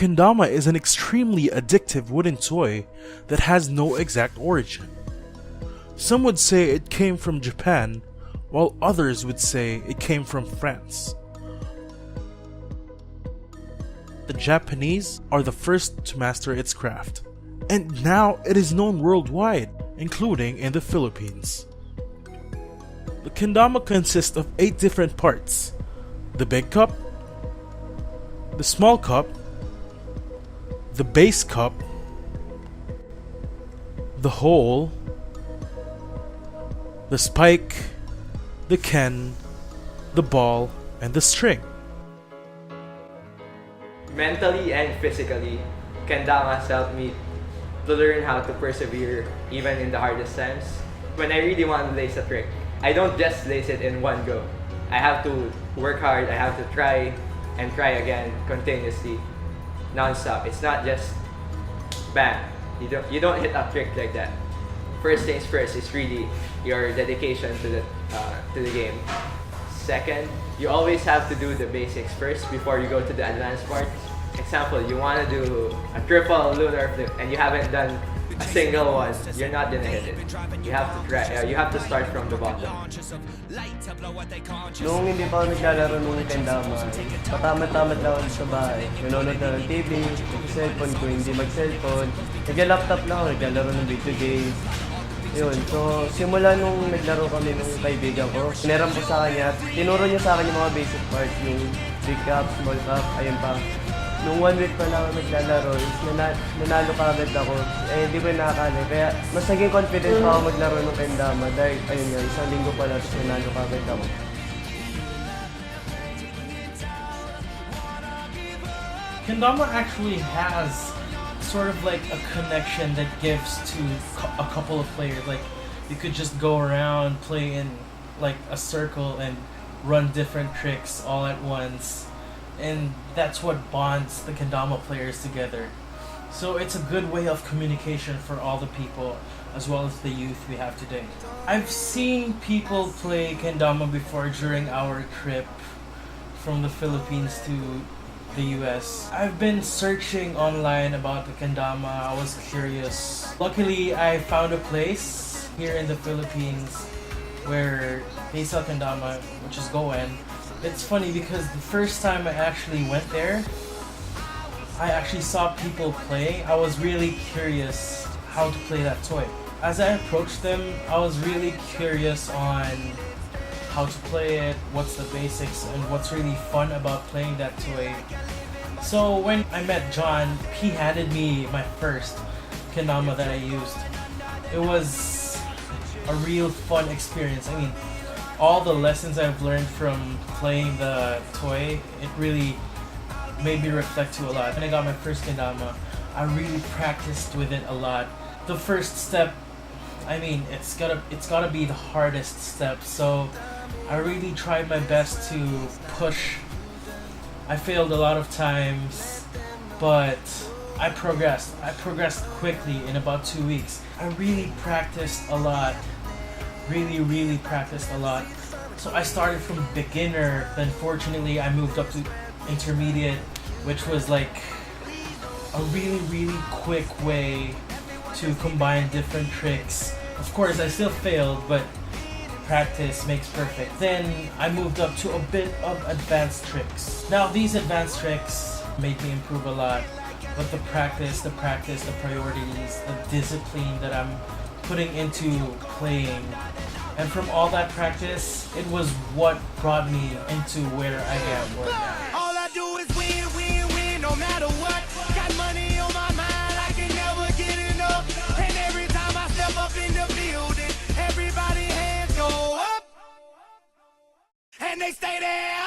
kendama is an extremely addictive wooden toy that has no exact origin. Some would say it came from Japan, while others would say it came from France. The Japanese are the first to master its craft, and now it is known worldwide, including in the Philippines. The kendama consists of 8 different parts: the big cup, the small cup, the base cup, the hole, the spike, the ken, the ball, and the string. Mentally and physically, Kendama has helped me to learn how to persevere even in the hardest times. When I really want to lace a trick, I don't just lace it in one go. I have to work hard, I have to try and try again continuously, non-stop. It's not just bang, you don't hit a trick like that. First things first is really your dedication to the game. Second, you always have to do the basics first before you go to the advanced parts. Example, you want to do a triple lunar flip and you haven't done a single one, you're not gonna hit it. You have to try. You have to start from the bottom. Noong hindi pa ako naglalaro ng kendama, patamad-tamad lang ako sa bahay. Nanonood na ng TV, cellphone ko, hindi mag-cellphone. Nagla-laptop lang ako, naglalaro ng video games. Yun, so simula nung naglaro kami ng kaibigan ko, sineram ko sa kanya at tinuro niya sa akin yung mga basic parts, yung big cup, small cup, ayun pa. Nung 1 week pa lang ako naglalaro, nanalo ka agad ako. Hindi ko nakakali. Kaya mas naging confident pa ako maglaro ng kendama dahil ayun nga, isang linggo pa lang nanalo ka agad ako. Kendama actually has sort of like a connection that gives to a couple of players. Like you could just go around, play in like a circle and run different tricks all at once. And that's what bonds the kendama players together. So it's a good way of communication for all the people as well as the youth we have today. I've seen people play kendama before during our trip from the Philippines to the US. I've been searching online about the kendama. I was curious. Luckily, I found a place here in the Philippines where they sell kendama, which is Goen. It's funny because the first time I actually went there, I actually saw people play. I was really curious how to play that toy. As I approached them, I was really curious on how to play it, what's the basics, and what's really fun about playing that toy. So when I met John, he handed me my first kendama that I used. It was a real fun experience. I mean, all the lessons I've learned from playing the toy, it really made me reflect to a lot. When I got my first kendama, I really practiced with it a lot. The first step, I mean, it's gotta be the hardest step. So I really tried my best to push. I failed a lot of times, but I progressed. I progressed quickly in about 2 weeks. I really practiced a lot. Really practiced a lot. So I started from beginner, then fortunately I moved up to intermediate, which was like a really quick way to combine different tricks. Of course I still failed, but practice makes perfect. Then I moved up to a bit of advanced tricks. Now these advanced tricks made me improve a lot, but the practice, the priorities, the discipline that I'm putting into playing, and from all that practice, it was what brought me into where I am right now. All I do is win, no matter what. Got money on my mind, I can never get enough. And every time I step up in the building, everybody hands go up. And they stay there.